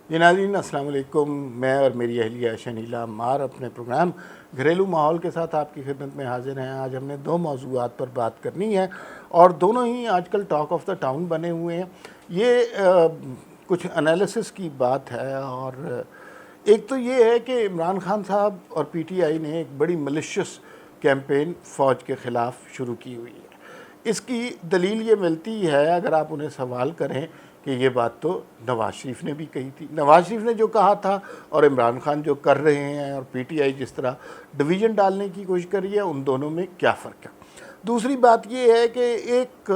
جی ناظرین السلام علیکم، میں اور میری اہلیہ شنیلا عمار اپنے پروگرام گھریلو ماحول کے ساتھ آپ کی خدمت میں حاضر ہیں۔ آج ہم نے دو موضوعات پر بات کرنی ہے اور دونوں ہی آج کل ٹاک آف دا ٹاؤن بنے ہوئے ہیں۔ یہ کچھ انالیسس کی بات ہے، اور ایک تو یہ ہے کہ عمران خان صاحب اور پی ٹی آئی نے ایک بڑی ملیشیس کیمپین فوج کے خلاف شروع کی ہوئی ہے۔ اس کی دلیل یہ ملتی ہے، اگر آپ انہیں سوال کریں، کہ یہ بات تو نواز شریف نے بھی کہی تھی۔ نواز شریف نے جو کہا تھا اور عمران خان جو کر رہے ہیں، اور پی ٹی آئی جس طرح ڈویژن ڈالنے کی کوشش کری ہے، ان دونوں میں کیا فرق ہے۔ دوسری بات یہ ہے کہ ایک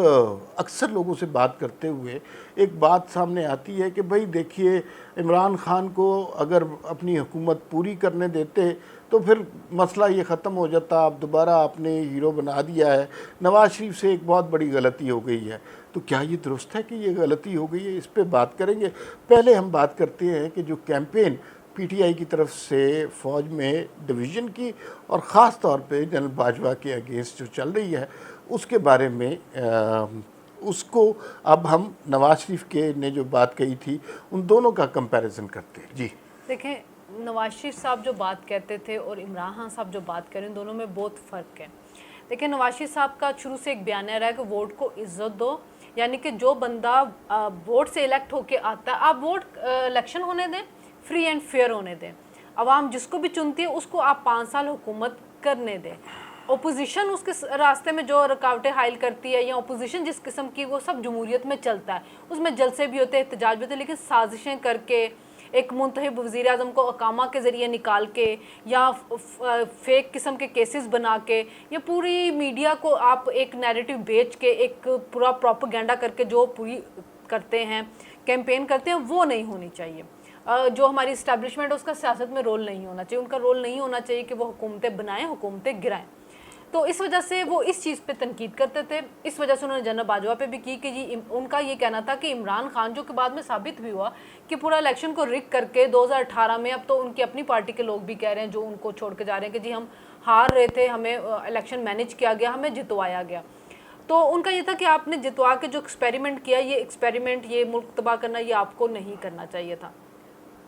اکثر لوگوں سے بات کرتے ہوئے ایک بات سامنے آتی ہے کہ بھئی دیکھیے، عمران خان کو اگر اپنی حکومت پوری کرنے دیتے تو پھر مسئلہ یہ ختم ہو جاتا، اب دوبارہ آپ نے ہیرو بنا دیا ہے۔ نواز شریف سے ایک بہت بڑی غلطی ہو گئی ہے۔ تو کیا یہ درست ہے کہ یہ غلطی ہو گئی ہے؟ اس پہ بات کریں گے۔ پہلے ہم بات کرتے ہیں کہ جو کیمپین پی ٹی آئی کی طرف سے فوج میں ڈویژن کی اور خاص طور پہ جنرل باجوہ کے اگینسٹ جو چل رہی ہے، اس کے بارے میں اس کو اب ہم نواز شریف کے نے جو بات کہی تھی ان دونوں کا کمپیریزن کرتے ہیں۔ جی دیکھیں، نواز شریف صاحب جو بات کہتے تھے اور عمران خان صاحب جو بات کریں، دونوں میں بہت فرق ہے۔ دیکھیں، نواز شریف صاحب کا شروع سے ایک بیانیہ رہا ہے کہ ووٹ کو عزت دو، یعنی کہ جو بندہ ووٹ سے الیکٹ ہو کے آتا ہے، آپ ووٹ الیکشن ہونے دیں، فری اینڈ فیئر ہونے دیں، عوام جس کو بھی چنتی ہے اس کو آپ 5 سال حکومت کرنے دیں۔ اپوزیشن اس کے راستے میں جو رکاوٹیں حائل کرتی ہے، یا اپوزیشن جس قسم کی، وہ سب جمہوریت میں چلتا ہے، اس میں جلسے بھی ہوتے ہیں، احتجاج بھی ہوتے ہیں، لیکن سازشیں کر کے ایک منتخب وزیر اعظم کو اقامہ کے ذریعے نکال کے، یا فیک قسم کے کیسز بنا کے، یا پوری میڈیا کو آپ ایک نیریٹو بیچ کے، ایک پورا پروپیگنڈا کر کے جو پوری کرتے ہیں، کیمپین کرتے ہیں، وہ نہیں ہونی چاہیے۔ جو ہماری اسٹیبلشمنٹ ہے اس کا سیاست میں رول نہیں ہونا چاہیے، ان کا رول نہیں ہونا چاہیے کہ وہ حکومتیں بنائیں، حکومتیں گرائیں۔ تو اس وجہ سے وہ اس چیز پہ تنقید کرتے تھے۔ اس وجہ سے انہوں نے جنرل باجوہ پہ بھی کی کہ جی ان کا یہ کہنا تھا کہ عمران خان، جو کہ بعد میں ثابت بھی ہوا کہ پورا الیکشن کو رگ کر کے 2018 میں، اب تو ان کی اپنی پارٹی کے لوگ بھی کہہ رہے ہیں جو ان کو چھوڑ کے جا رہے ہیں کہ جی ہم ہار رہے تھے، ہمیں الیکشن مینیج کیا گیا، ہمیں جتوایا گیا۔ تو ان کا یہ تھا کہ آپ نے جتوا کے جو ایکسپیریمنٹ کیا، یہ ایکسپیریمنٹ، یہ ملک تباہ کرنا، یہ آپ کو نہیں کرنا چاہیے تھا۔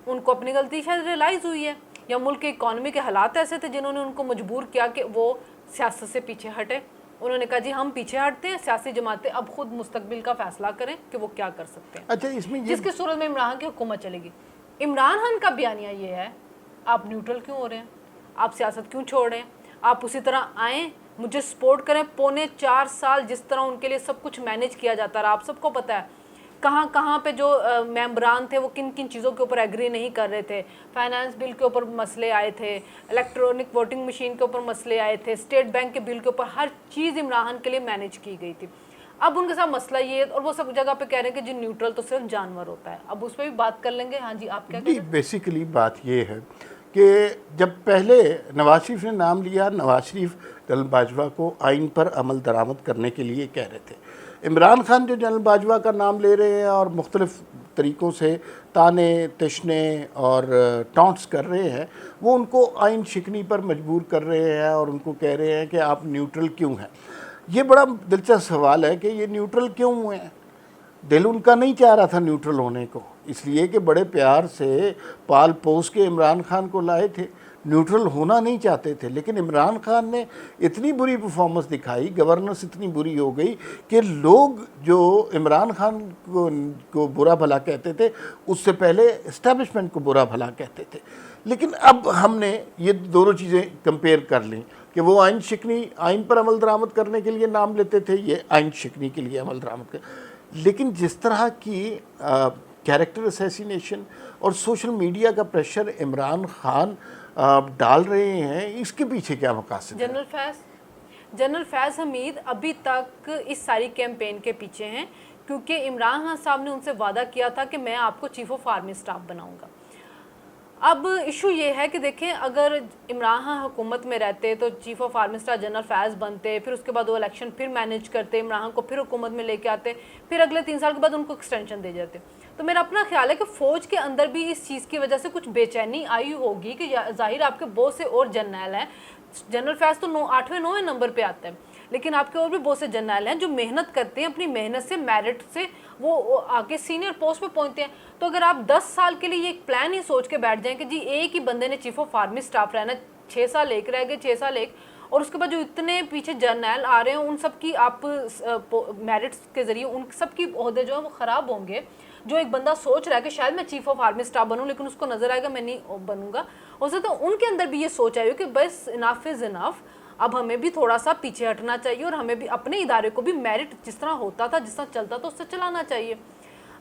ان کو اپنی غلطی شاید ریئلائز ہوئی ہے، یا ملک کے اکانومی کے حالات ایسے تھے جنہوں نے ان کو مجبور کیا کہ وہ سیاست سے پیچھے ہٹے۔ انہوں نے کہا جی ہم پیچھے ہٹتے ہیں، سیاسی جماعتیں اب خود مستقبل کا فیصلہ کریں کہ وہ کیا کر سکتے ہیں۔ اچھا، اس میں جس کی صورت میں عمران کی حکومت چلے گی۔ عمران خان کا بیانیہ یہ ہے، آپ نیوٹرل کیوں ہو رہے ہیں؟ آپ سیاست کیوں چھوڑ رہے ہیں؟ آپ اسی طرح آئیں، مجھے سپورٹ کریں۔ 4.25 سال جس طرح ان کے لیے سب کچھ مینیج کیا جاتا رہا، آپ سب کو پتہ ہے کہاں کہاں پہ جو ممبران تھے وہ کن کن چیزوں کے اوپر ایگری نہیں کر رہے تھے۔ فائنانس بل کے اوپر مسئلے آئے تھے، الیکٹرانک ووٹنگ مشین کے اوپر مسئلے آئے تھے، اسٹیٹ بینک کے بل کے اوپر، ہر چیز عمران خان کے لیے مینیج کی گئی تھی۔ اب ان کے ساتھ مسئلہ یہ ہے، اور وہ سب جگہ پہ کہہ رہے ہیں کہ جی نیوٹرل تو صرف جانور ہوتا ہے۔ اب اس پہ بھی بات کر لیں گے۔ ہاں جی، آپ کیا کہہ رہے ہیں؟ بیسیکلی بات یہ ہے کہ جب پہلے نواز شریف نے نام لیا، نواز شریف جنرل باجوہ کو آئین پر عمل درآمد کرنے کے لیے کہہ رہے تھے۔ عمران خان جو جنرل باجوہ کا نام لے رہے ہیں اور مختلف طریقوں سے تانے تشنے اور ٹانٹس کر رہے ہیں، وہ ان کو آئین شکنی پر مجبور کر رہے ہیں، اور ان کو کہہ رہے ہیں کہ آپ نیوٹرل کیوں ہیں۔ یہ بڑا دلچسپ سوال ہے کہ یہ نیوٹرل کیوں ہوئے ہیں؟ دل ان کا نہیں چاہ رہا تھا نیوٹرل ہونے کو، اس لیے کہ بڑے پیار سے پال پوس کے عمران خان کو لائے تھے، نیوٹرل ہونا نہیں چاہتے تھے۔ لیکن عمران خان نے اتنی بری پرفارمنس دکھائی، گورننس اتنی بری ہو گئی کہ لوگ جو عمران خان کو برا بھلا کہتے تھے، اس سے پہلے اسٹیبلشمنٹ کو برا بھلا کہتے تھے۔ لیکن اب ہم نے یہ دونوں چیزیں کمپیئر کر لیں کہ وہ آئین پر عمل درآمد کرنے کے لیے نام لیتے تھے، یہ آئین شکنی کے لیے عمل درآمد لیکن جس طرح کی کیریکٹر اسیسینیشن اور سوشل میڈیا کا پریشر عمران خان ڈال رہے ہیں، اس کے پیچھے کیا مقاصد ہے؟ جنرل فیض حمید ابھی تک اس ساری کیمپین کے پیچھے ہیں، کیونکہ عمران خان صاحب نے ان سے وعدہ کیا تھا کہ میں آپ کو چیف آف آرمی اسٹاف بناؤں گا۔ اب ایشو یہ ہے کہ دیکھیں، اگر عمران خان حکومت میں رہتے تو chief of army staff general Faiz بنتے، پھر اس کے بعد وہ الیکشن پھر مینیج کرتے، عمران خان کو پھر حکومت میں لے کے آتے، پھر اگلے 3 سال کے بعد ان کو ایکسٹینشن دے جاتے۔ تو میرا اپنا خیال ہے کہ فوج کے اندر بھی اس چیز کی وجہ سے کچھ بے چینی آئی ہوگی کہ ظاہر آپ کے بہت سے اور جرنیل ہیں، جنرل فیض تو 8ویں 9ویں نمبر پہ آتا ہے، لیکن آپ کے اور بھی بہت سے جرنیل ہیں جو محنت کرتے ہیں, اپنی محنت سے, میرٹ سے وہ آگے سینئر پوسٹ پہ پہنچتے ہیں. تو اگر آپ 10 سال کے لیے یہ ایک پلان ہی سوچ کے بیٹھ جائیں کہ جی ایک ہی بندے نے چیف آف آرمی اسٹاف رہنا, 6 سال ایک رہ گئے, 6 سال ایک, اور اس کے بعد جو اتنے پیچھے جرنیل آ رہے ہیں ان سب کی آپ میرٹس کے ذریعے ان سب کی عہدے جو ہیں وہ خراب ہوں گے. جو ایک بندہ سوچ رہا ہے کہ شاید میں چیف آف آرمی اسٹاف بنوں, لیکن اس کو نظر آئے گا میں نہیں بنوں گا, ہو سکتا ہے ان کے اندر بھی یہ سوچ آئی ہو کہ بس انف از انف, اب ہمیں بھی تھوڑا سا پیچھے ہٹنا چاہیے اور ہمیں بھی اپنے ادارے کو بھی میرٹ جس طرح ہوتا تھا, جس طرح چلتا تھا, اس سے چلانا چاہیے.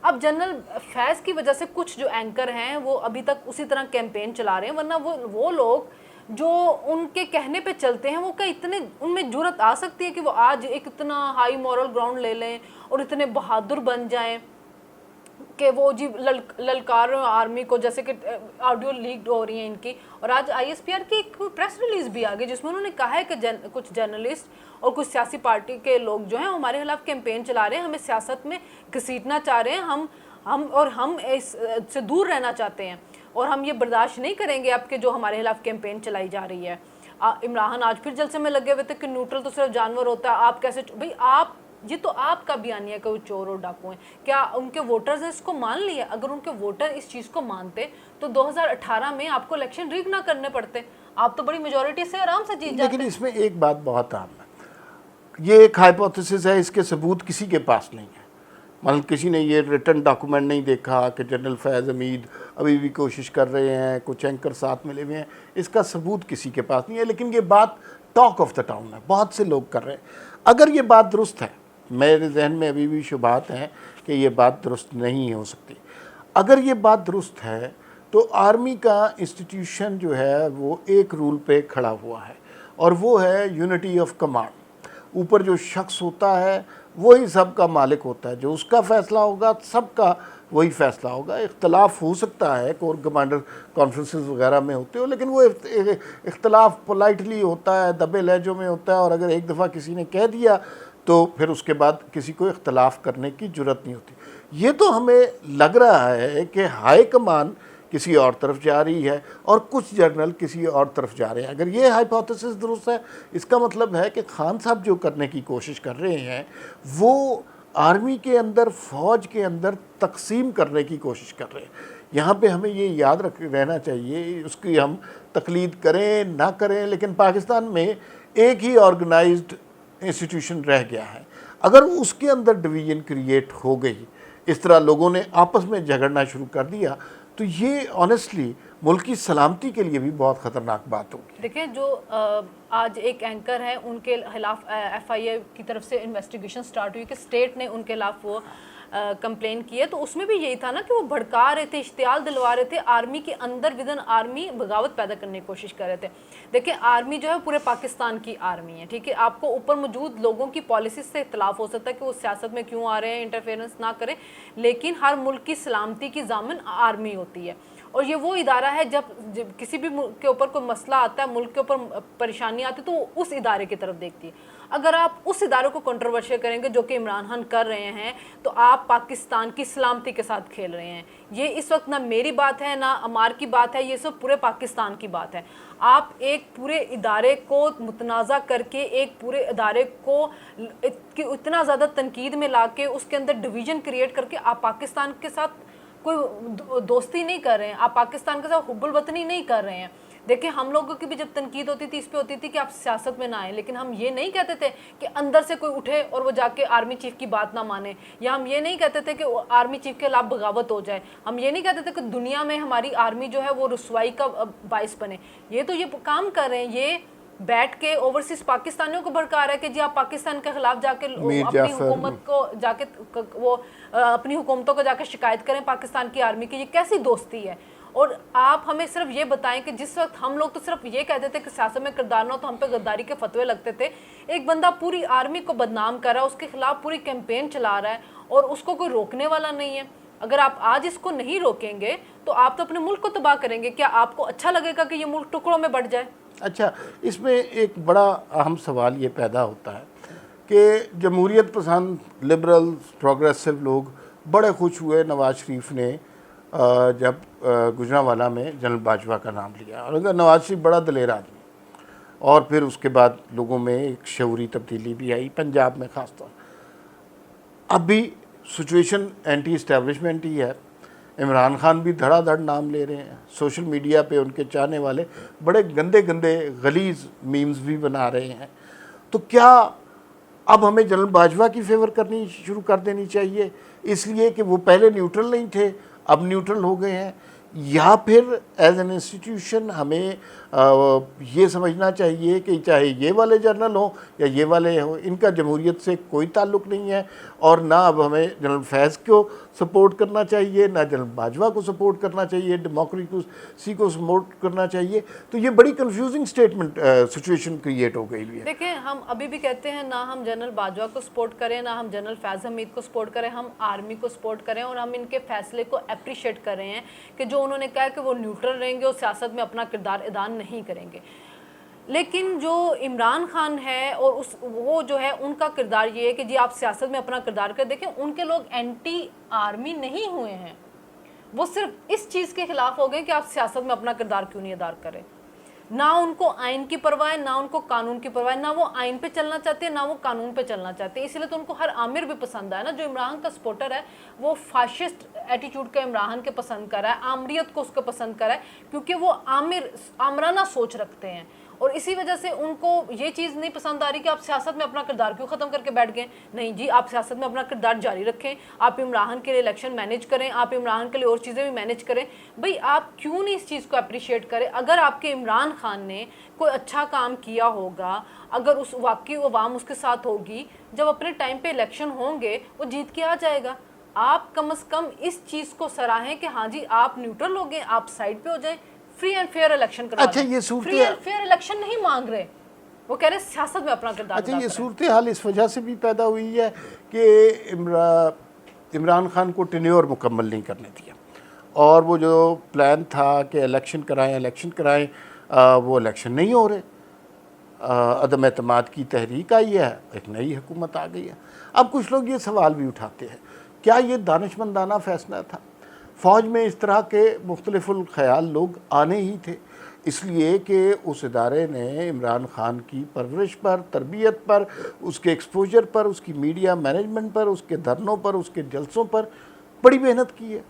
اب جنرل فیض کی وجہ سے کچھ جو اینکر ہیں وہ ابھی تک اسی طرح کیمپین چلا رہے ہیں, ورنہ وہ لوگ جو ان کے کہنے پہ چلتے ہیں وہ کیا اتنے ان میں جرت آ سکتی ہے کہ وہ آج ایک اتنا ہائی مورل گراؤنڈ لے لیں اور اتنے بہادر بن جائیں کہ وہ جی للکار آرمی کو, جیسے کہ آڈیو لیکڈ ہو رہی ہیں ان کی. اور آج آئی ایس پی آر کی ایک پریس ریلیز بھی آ گئی جس میں انہوں نے کہا ہے کہ کچھ جرنلسٹ اور کچھ سیاسی پارٹی کے لوگ جو ہیں ہمارے خلاف کیمپین چلا رہے ہیں, ہمیں سیاست میں گھسیٹنا چاہ رہے ہیں, ہم اس سے دور رہنا چاہتے ہیں اور ہم یہ برداشت نہیں کریں گے اب کہ جو ہمارے خلاف کیمپین چلائی جا رہی ہے. عمران آج پھر جلسے میں لگے ہوئے تھے کہ نیوٹرل تو صرف جانور ہوتا ہے, آپ کیسے بھئی آپ یہ تو آپ کا بیانیہ ہے کہ وہ چور اور ڈاکو ہیں. کیا ان کے ووٹرز نے اس کو مان لیا؟ اگر ان کے ووٹر اس چیز کو مانتے تو 2018 میں آپ کو الیکشن ریگ نہ کرنے پڑتے, آپ تو بڑی میجورٹی سے آرام سے جیت جاتے. لیکن اس میں ایک بات بہت عام ہے, یہ ایک ہائپوتھیسس ہے, اس کے ثبوت کسی کے پاس نہیں ہے. مطلب کسی نے یہ ریٹن ڈاکومنٹ نہیں دیکھا کہ جنرل فیض حمید ابھی بھی کوشش کر رہے ہیں, کچھ اینکر ساتھ ملے ہوئے ہیں, اس کا ثبوت کسی کے پاس نہیں ہے. لیکن یہ بات ٹاک آف دا ٹاؤن ہے, بہت سے لوگ کر رہے ہیں. اگر یہ بات درست ہے, میرے ذہن میں ابھی بھی شبہات ہیں کہ یہ بات درست نہیں ہو سکتی. اگر یہ بات درست ہے تو آرمی کا انسٹیٹیوشن جو ہے وہ ایک رول پہ کھڑا ہوا ہے, اور وہ ہے یونٹی آف کمانڈ. اوپر جو شخص ہوتا ہے وہی سب کا مالک ہوتا ہے, جو اس کا فیصلہ ہوگا سب کا وہی فیصلہ ہوگا. اختلاف ہو سکتا ہے, کور کمانڈر کانفرنسز وغیرہ میں ہوتے ہو, لیکن وہ اختلاف پولائٹلی ہوتا ہے, دبے لہجوں میں ہوتا ہے, اور اگر ایک دفعہ کسی نے کہہ دیا تو پھر اس کے بعد کسی کو اختلاف کرنے کی جرت نہیں ہوتی. یہ تو ہمیں لگ رہا ہے کہ ہائی کمان کسی اور طرف جا رہی ہے اور کچھ جرنل کسی اور طرف جا رہے ہیں. اگر یہ ہائپوتھیسس درست ہے, اس کا مطلب ہے کہ خان صاحب جو کرنے کی کوشش کر رہے ہیں وہ آرمی کے اندر, فوج کے اندر تقسیم کرنے کی کوشش کر رہے ہیں. یہاں پہ ہمیں یہ یاد رہنا چاہیے, اس کی ہم تقلید کریں نہ کریں, لیکن پاکستان میں ایک ہی آرگنائزڈ انسٹیٹیوشن رہ گیا ہے. اگر اس کے اندر ڈویژن کریٹ ہو گئی, اس طرح لوگوں نے آپس میں جھگڑنا شروع کر دیا, تو یہ آنیسٹلی ملک کی سلامتی کے لیے بھی بہت خطرناک بات ہوگی. دیکھیں جو آج ایک اینکر ہیں ان کے خلاف ایف آئی اے کی طرف سے انویسٹیگیشن سٹارٹ ہوئی کہ اسٹیٹ نے ان کے خلاف وہ کمپلین کی ہے, تو اس میں بھی یہی تھا نا کہ وہ بھڑکا رہے تھے, اشتعال دلوا رہے تھے, آرمی کے اندر ودن آرمی بغاوت پیدا کرنے کی کوشش کر رہے تھے. دیکھیں آرمی جو ہے پورے پاکستان کی آرمی ہے, ٹھیک ہے, آپ کو اوپر موجود لوگوں کی پالیسیز سے اختلاف ہو سکتا ہے کہ وہ سیاست میں کیوں آ رہے ہیں, انٹرفیئرنس نہ کریں, لیکن ہر ملک کی سلامتی کی ضامن آرمی ہوتی ہے. اور یہ وہ ادارہ ہے جب کسی بھی ملک کے اوپر کوئی مسئلہ آتا ہے, ملک کے اوپر پریشانی آتی ہے, تو وہ اس ادارے کی طرف دیکھتی ہے. اگر آپ اس ادارے کو کنٹروورشل کریں گے جو کہ عمران خان کر رہے ہیں, تو آپ پاکستان کی سلامتی کے ساتھ کھیل رہے ہیں. یہ اس وقت نہ میری بات ہے نہ عمار کی بات ہے, یہ سب پورے پاکستان کی بات ہے. آپ ایک پورے ادارے کو متنازع کر کے, ایک پورے ادارے کو اتنا زیادہ تنقید میں لا کے, اس کے اندر ڈویژن کریٹ کر کے آپ پاکستان کے ساتھ کوئی دوستی نہیں کر رہے ہیں, آپ پاکستان کے ساتھ حب الوطنی نہیں کر رہے ہیں. دیکھیں ہم لوگوں کی بھی جب تنقید ہوتی تھی اس پہ ہوتی تھی کہ آپ سیاست میں نہ آئیں, لیکن ہم یہ نہیں کہتے تھے کہ اندر سے کوئی اٹھے اور وہ جا کے آرمی چیف کی بات نہ مانے, یا ہم یہ نہیں کہتے تھے کہ آرمی چیف کے خلاف بغاوت ہو جائے, ہم یہ نہیں کہتے تھے کہ دنیا میں ہماری آرمی جو ہے وہ رسوائی کا باعث بنے. یہ تو یہ کام کر رہے ہیں, یہ بیٹھ کے اوورسیز پاکستانیوں کو بھڑکا رہا ہے کہ جی آپ پاکستان کے خلاف جا کے اپنی حکومت کو جا کے وہ اپنی حکومتوں کو جا کے شکایت کریں پاکستان کی آرمی کی. یہ کیسی دوستی ہے؟ اور آپ ہمیں صرف یہ بتائیں کہ جس وقت ہم لوگ تو صرف یہ کہتے تھے کہ سیاست میں کردار نہ ہو تو ہم پہ غداری کے فتوے لگتے تھے, ایک بندہ پوری آرمی کو بدنام کر رہا ہے, اس کے خلاف پوری کیمپین چلا رہا ہے اور اس کو کوئی روکنے والا نہیں ہے. اگر آپ آج اس کو نہیں روکیں گے تو آپ تو اپنے ملک کو تباہ کریں گے. کیا آپ کو اچھا لگے گا کہ یہ ملک ٹکڑوں میں بٹ جائے؟ اچھا, اس میں ایک بڑا اہم سوال یہ پیدا ہوتا ہے کہ جمہوریت پسند لبرل پروگریسو لوگ بڑے خوش ہوئے نواز شریف نے جب گجرانوالہ میں جنرل باجوہ کا نام لیا, اور اگر نواز شریف بڑا دلیر آدمی, اور پھر اس کے بعد لوگوں میں ایک شعوری تبدیلی بھی آئی، پنجاب میں خاص طور. اب بھی سچویشن اینٹی اسٹیبلشمنٹ ہی ہے. عمران خان بھی دھڑا دھڑ نام لے رہے ہیں، سوشل میڈیا پہ ان کے چاہنے والے بڑے گندے گندے غلیظ میمز بھی بنا رہے ہیں. تو کیا اب ہمیں جنرل باجوہ کی فیور کرنی شروع کر دینی چاہیے اس لیے کہ وہ پہلے نیوٹرل نہیں تھے اب نیوٹرل ہو گئے ہیں، یا پھر ایز این انسٹیٹیوشن ہمیں یہ سمجھنا چاہیے کہ چاہے یہ والے جنرل ہوں یا یہ والے ہوں، ان کا جمہوریت سے کوئی تعلق نہیں ہے، اور نہ اب ہمیں جنرل فیض کو سپورٹ کرنا چاہیے، نہ جنرل باجوہ کو سپورٹ کرنا چاہیے، ڈیموکریسی کو سپورٹ کرنا چاہیے. تو یہ بڑی کنفیوزنگ سٹیٹمنٹ سچویشن کریٹ ہو گئی ہے. دیکھیں ہم ابھی بھی کہتے ہیں نہ ہم جنرل باجوہ کو سپورٹ کریں، نہ ہم جنرل فیض حمید کو سپورٹ کریں، ہم آرمی کو سپورٹ کریں، اور ہم ان کے فیصلے کو اپریشیٹ کر رہے ہیں کہ جو انہوں نے کہا کہ وہ نیوٹرل رہیں گے اور سیاست میں اپنا کردار ادا نہیں کریں گے. لیکن جو عمران خان ہے اور وہ جو ہے ان کا کردار یہ ہے کہ جی آپ سیاست میں اپنا کردار کر. دیکھیں ان کے لوگ اینٹی آرمی نہیں ہوئے ہیں، وہ صرف اس چیز کے خلاف ہو گئے کہ آپ سیاست میں اپنا کردار کیوں نہیں ادا کریں. نہ ان کو آئین کی پرواہ ہے، نہ ان کو قانون کی پرواہ ہے، نہ وہ آئین پہ چلنا چاہتے ہیں، نہ وہ قانون پہ چلنا چاہتے ہیں. اسی لیے تو ان کو ہر عامر بھی پسند آیا نا. جو عمران کا سپورٹر ہے وہ فاشسٹ ایٹیٹیوڈ کا عمران کے پسند کر رہا ہے، آمریت کو اس کو پسند کر رہا ہے، کیونکہ وہ آمرانہ سوچ رکھتے ہیں. اور اسی وجہ سے ان کو یہ چیز نہیں پسند آ رہی کہ آپ سیاست میں اپنا کردار کیوں ختم کر کے بیٹھ گئے. نہیں جی، آپ سیاست میں اپنا کردار جاری رکھیں، آپ عمران کے لیے الیکشن مینیج کریں، آپ عمران کے لیے اور چیزیں بھی مینیج کریں. بھئی آپ کیوں نہیں اس چیز کو اپریشیٹ کریں؟ اگر آپ کے عمران خان نے کوئی اچھا کام کیا ہوگا، اگر اس واقعی عوام اس کے ساتھ ہوگی، جب اپنے ٹائم پہ الیکشن ہوں گے وہ جیت کے آ جائے گا. آپ کم از کم اس چیز کو سراہیں کہ ہاں جی آپ نیوٹرل ہو گئے، آپ سائڈ پہ ہو جائیں، فری اینڈ فیئر الیکشن کروا دیں. اچھا یہ فری اینڈ فیئر الیکشن نہیں مانگ رہے، وہ کہہ رہے سیاست میں اپنا کردار ادا اچھا یہ کریں. صورتحال اس وجہ سے بھی پیدا ہوئی ہے کہ عمران خان کو ٹینیور مکمل نہیں کرنے دیا، اور وہ جو پلان تھا کہ الیکشن کرائیں وہ الیکشن نہیں ہو رہے. عدم اعتماد کی تحریک آئی ہے، ایک نئی حکومت آ گئی ہے. اب کچھ لوگ یہ سوال بھی اٹھاتے ہیں کیا یہ دانشمندانہ فیصلہ تھا؟ فوج میں اس طرح کے مختلف الخیال لوگ آنے ہی تھے، اس لیے کہ اس ادارے نے عمران خان کی پرورش پر، تربیت پر، اس کے ایکسپوجر پر، اس کی میڈیا مینجمنٹ پر، اس کے دھرنوں پر، اس کے جلسوں پر بڑی محنت کی ہے.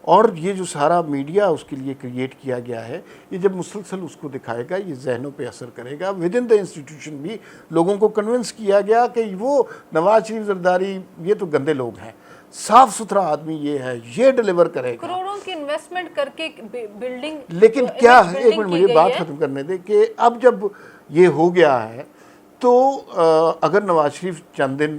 اور یہ جو سارا میڈیا اس کے لیے کریٹ کیا گیا ہے، یہ جب مسلسل اس کو دکھائے گا یہ ذہنوں پہ اثر کرے گا. ود ان دا انسٹیٹیوشن بھی لوگوں کو کنونس کیا گیا کہ وہ نواز شریف زرداری یہ تو گندے لوگ ہیں، صاف ستھرا آدمی یہ ہے، یہ ڈیلیور کرے گا. کروڑوں کی انویسٹمنٹ کر کے بلڈنگ، لیکن کیا ایک منٹ مجھے بات ختم کرنے دے کہ اب جب یہ ہو گیا ہے تو اگر نواز شریف چند دن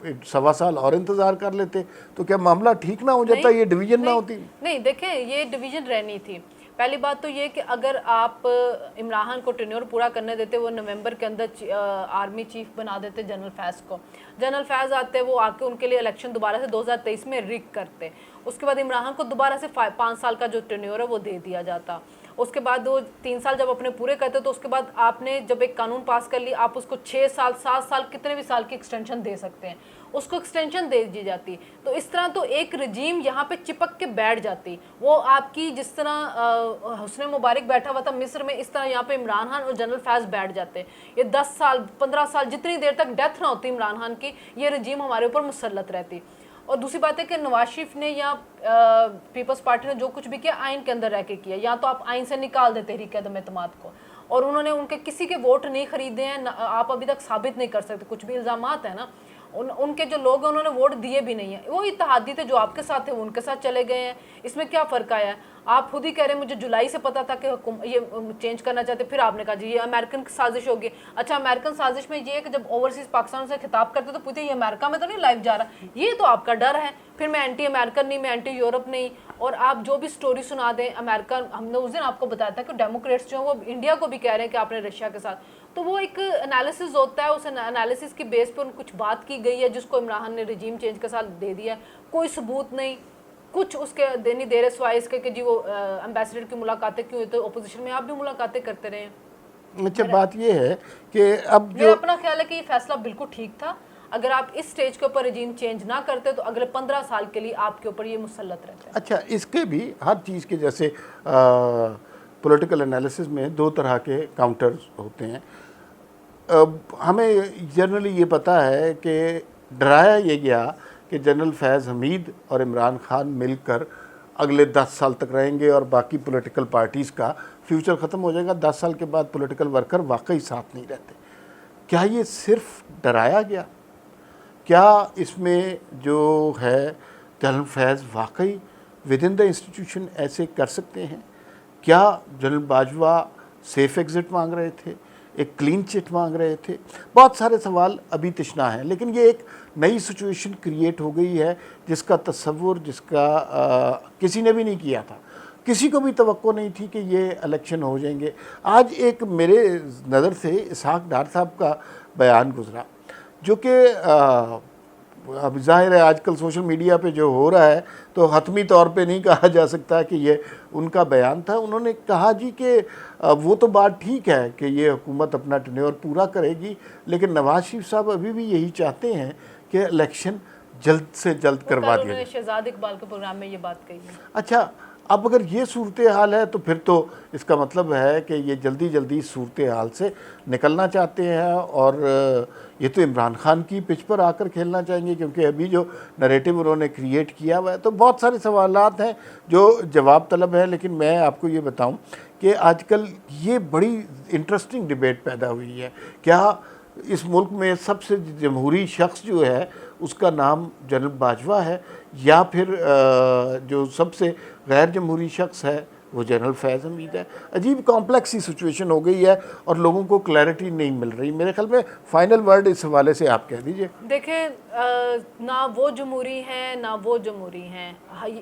1.25 سال اور انتظار کر لیتے تو کیا معاملہ ٹھیک نہ ہو جاتا، یہ ڈویژن نہ ہوتی؟ نہیں دیکھیں یہ ڈویژن رہنی تھی. پہلی بات تو یہ کہ اگر آپ عمران کو ٹینیور پورا کرنے دیتے، وہ نومبر کے اندر آرمی چیف بنا دیتے جنرل فیض کو، جنرل فیض آتے وہ آ کے ان کے لیے الیکشن دوبارہ سے 2023 میں ریگ کرتے، اس کے بعد عمران کو دوبارہ سے 5 سال کا جو ٹینیور ہے وہ دے دیا جاتا. اس کے بعد وہ 3 سال جب اپنے پورے کرتے تو اس کے بعد آپ نے جب ایک قانون پاس کر لی، آپ اس کو 6 سال 7 سال کتنے بھی سال کی ایکسٹینشن دے سکتے ہیں، اس کو ایکسٹینشن دے دی جاتی. تو اس طرح تو ایک رجیم یہاں پہ چپک کے بیٹھ جاتی. وہ آپ کی جس طرح حسن مبارک بیٹھا ہوا تھا مصر میں، اس طرح یہاں پہ عمران خان اور جنرل فیض بیٹھ جاتے. یہ 10 سال 15 سال جتنی دیر تک ڈیتھ نہ ہوتی عمران خان کی، یہ رجیم ہمارے اوپر مسلط رہتی. اور دوسری بات ہے کہ نواز شریف نے یا پیپلز پارٹی نے جو کچھ بھی کیا آئین کے اندر رہ کے کیا، یا تو آپ آئین سے نکال دیں تحریک عدم اعتماد کو، اور انہوں نے ان کے کسی کے ووٹ نہیں خریدے ہیں، آپ ابھی تک ثابت نہیں کر سکتے. کچھ بھی الزامات ہیں نا، ان کے جو لوگ ہیں انہوں نے ووٹ دیے بھی نہیں ہیں. وہ اتحادی تھے جو آپ کے ساتھ تھے وہ ان کے ساتھ چلے گئے ہیں. اس میں کیا فرق آیا ہے؟ آپ خود ہی کہہ رہے ہیں مجھے جولائی سے پتا تھا کہ یہ چینج کرنا چاہتے، پھر آپ نے کہا جی یہ امریکن سازش ہوگی. اچھا امریکن سازش میں یہ ہے کہ جب اوورسیز پاکستان سے خطاب کرتے تو پوچھتے یہ امریکہ میں تو نہیں لائف جا رہا، یہ تو آپ کا ڈر ہے. پھر میں اینٹی امریکن نہیں، میں اینٹی یورپ نہیں. اور آپ جو بھی سٹوری سنا دیں امریکہ، ہم نے اس دن آپ کو بتایا تھا کہ ڈیموکریٹس جو ہیں وہ انڈیا کو بھی کہہ رہے ہیں کہ آپ نے رشیا کے ساتھ، تو وہ ایک انالیسس ہوتا ہے، اس انالیسس کی بیس پہ کچھ بات کی گئی ہے جس کو عمران نے رجیم چینج کے ساتھ دے دیا ہے. کوئی ثبوت نہیں، کچھ اس کے دینی دیر ہے سوائے اس کے کہ جی وہ امبیسڈر کی ملاقاتیں کیوں ہوئی، تو اپوزیشن میں آپ بھی ملاقاتیں کرتے رہے ہیں. اچھا بات یہ ہے کہ اب میرا اپنا خیال ہے کہ یہ فیصلہ بالکل ٹھیک تھا. اگر آپ اس سٹیج کے اوپر رجیم چینج نہ کرتے تو اگلے 15 سال کے لیے آپ کے اوپر یہ مسلط رہتا ہے. اچھا اس کے بھی ہر چیز کے جیسے پولیٹیکل انالیسس میں دو طرح کے کاؤنٹرز ہوتے ہیں. اب ہمیں جنرلی یہ پتہ ہے کہ ڈرایا یہ گیا کہ جنرل فیض حمید اور عمران خان مل کر اگلے 10 سال تک رہیں گے اور باقی پولیٹیکل پارٹیز کا فیوچر ختم ہو جائے گا. 10 سال کے بعد پولیٹیکل ورکر واقعی ساتھ نہیں رہتے. کیا یہ صرف ڈرایا گیا؟ کیا اس میں جو ہے جنرل فیض واقعی ود ان دا انسٹیٹیوشن ایسے کر سکتے ہیں؟ کیا جنرل باجوہ سیف ایگزٹ مانگ رہے تھے، ایک کلین چٹ مانگ رہے تھے؟ بہت سارے سوال ابھی تشنا ہیں، لیکن یہ ایک نئی سچویشن کریٹ ہو گئی ہے جس کا تصور کسی نے بھی نہیں کیا تھا. کسی کو بھی توقع نہیں تھی کہ یہ الیکشن ہو جائیں گے. آج ایک میرے نظر سے اسحاق ڈار صاحب کا بیان گزرا جو کہ اب ظاہر ہے آج کل سوشل میڈیا پہ جو ہو رہا ہے تو حتمی طور پہ نہیں کہا جا سکتا کہ یہ ان کا بیان تھا. انہوں نے کہا جی کہ وہ تو بات ٹھیک ہے کہ یہ حکومت اپنا ٹینیور پورا کرے گی، لیکن نواز شریف صاحب ابھی بھی یہی چاہتے ہیں کہ الیکشن جلد سے جلد کروا دیا جائے. شہزاد اقبال کے پروگرام میں یہ بات کہی ہے. اچھا، اب اگر یہ صورتحال ہے تو پھر تو اس کا مطلب ہے کہ یہ جلدی جلدی صورتحال سے نکلنا چاہتے ہیں اور یہ تو عمران خان کی پچ پر آ کر کھیلنا چاہیں گے، کیونکہ ابھی جو نریٹو انہوں نے کریٹ کیا ہوا ہے. تو بہت سارے سوالات ہیں جو جواب طلب ہیں، لیکن میں آپ کو یہ بتاؤں کہ آج کل یہ بڑی انٹرسٹنگ ڈیبیٹ پیدا ہوئی ہے. کیا اس ملک میں سب سے جمہوری شخص جو ہے اس کا نام جنرل باجوہ ہے، یا پھر جو سب سے غیر جمہوری شخص ہے وہ جنرل فیض حمید ہے؟ عجیب کمپلیکس سی سچویشن ہو گئی ہے اور لوگوں کو کلیئرٹی نہیں مل رہی. میرے خیال میں فائنل ورڈ اس حوالے سے آپ کہہ دیجئے. دیکھیں، نہ وہ جمہوری ہیں نہ وہ جمہوری ہیں.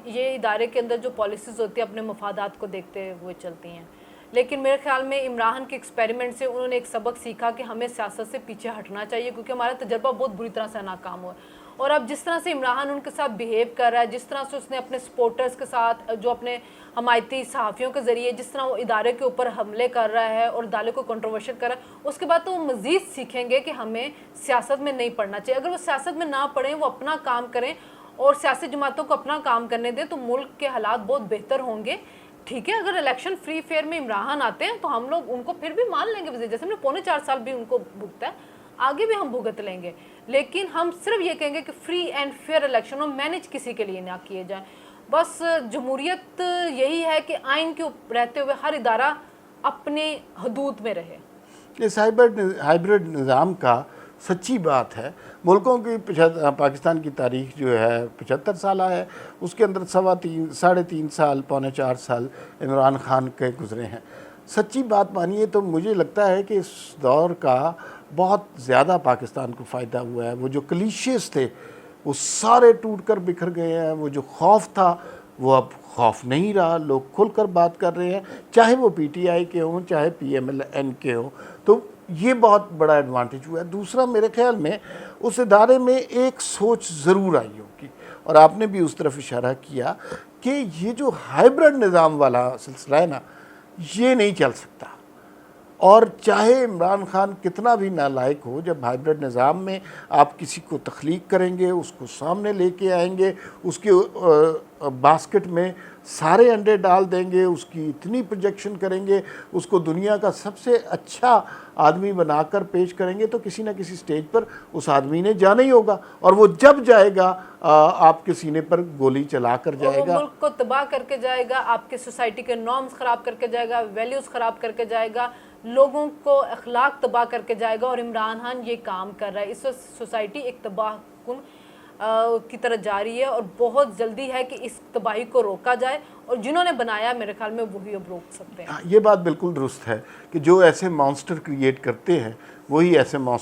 یہ ادارے کے اندر جو پالیسیز ہوتی ہیں اپنے مفادات کو دیکھتے ہوئے چلتی ہیں، لیکن میرے خیال میں عمران کے ایکسپیریمنٹ سے انہوں نے ایک سبق سیکھا کہ ہمیں سیاست سے پیچھے ہٹنا چاہیے، کیونکہ ہمارا تجربہ بہت بری طرح سے ناکام ہوا. اور اب جس طرح سے عمران ان کے ساتھ بیہیو کر رہا ہے، جس طرح سے اس نے اپنے سپورٹرز کے ساتھ، جو اپنے حمایتی صحافیوں کے ذریعے جس طرح وہ ادارے کے اوپر حملے کر رہا ہے اور ادارے کو کنٹروورشل کر رہا ہے، اس کے بعد تو وہ مزید سیکھیں گے کہ ہمیں سیاست میں نہیں پڑھنا چاہیے. اگر وہ سیاست میں نہ پڑھیں، وہ اپنا کام کریں اور سیاسی جماعتوں کو اپنا کام کرنے دیں، تو ملک کے حالات بہت بہتر ہوں گے. ٹھیک ہے، اگر الیکشن فری فیئر میں عمران آتے ہیں تو ہم لوگ ان کو پھر بھی مان لیں گے وزیر، جیسے ہم نے 4.25 سال بھی ان کو بھگتا ہے، آگے بھی ہم بھگت لیں گے. لیکن ہم صرف یہ کہیں گے کہ فری اینڈ فیئر الیکشن اور مینج کسی کے لیے نہ کیے جائیں. بس جمہوریت یہی ہے کہ آئین کے رہتے ہوئے ہر ادارہ اپنے حدود میں رہے. اس ہائبرڈ نظام کا سچی بات ہے. ملکوں کی پاکستان کی تاریخ جو ہے 75 سالہ ہے، اس کے اندر 3.5 سال 4.25 سال عمران خان کے گزرے ہیں. سچی بات مانیے تو مجھے لگتا ہے کہ اس دور کا بہت زیادہ پاکستان کو فائدہ ہوا ہے. وہ جو کلیشیز تھے وہ سارے ٹوٹ کر بکھر گئے ہیں. وہ جو خوف تھا وہ اب خوف نہیں رہا. لوگ کھل کر بات کر رہے ہیں، چاہے وہ پی ٹی آئی کے ہوں چاہے پی ایم ایل این کے ہوں. تو یہ بہت بڑا ایڈوانٹیج ہوا ہے. دوسرا، میرے خیال میں اس ادارے میں ایک سوچ ضرور آئی ہوگی، اور آپ نے بھی اس طرف اشارہ کیا کہ یہ جو ہائبرڈ نظام والا سلسلہ ہے نا، یہ نہیں چل سکتا. اور چاہے عمران خان کتنا بھی نالائق ہو، جب ہائبرڈ نظام میں آپ کسی کو تخلیق کریں گے، اس کو سامنے لے کے آئیں گے، اس کے باسکٹ میں سارے انڈے ڈال دیں گے، اس کی اتنی پروجیکشن کریں گے، اس کو دنیا کا سب سے اچھا آدمی بنا کر پیش کریں گے، تو کسی نہ کسی سٹیج پر اس آدمی نے جانا ہی ہوگا. اور وہ جب جائے گا آپ کے سینے پر گولی چلا کر جائے گا، وہ ملک کو تباہ کر کے جائے گا، آپ کے سوسائٹی کے نارمز خراب کر کے جائے گا، ویلیوز خراب کر کے جائے گا، لوگوں کو اخلاق تباہ کر کے جائے گا. اور عمران خان یہ کام کر رہا ہے. اس وقت سوسائٹی ایک تباہ کن کی طرف جا رہی ہے، اور بہت جلدی ہے کہ اس تباہی کو روکا جائے، اور جنہوں نے بنایا میرے خیال میں وہی اب روک سکتے ہیں. یہ بات بالکل درست ہے کہ جو ایسے مانسٹر کریٹ کرتے ہیں وہی ایسے مانسٹر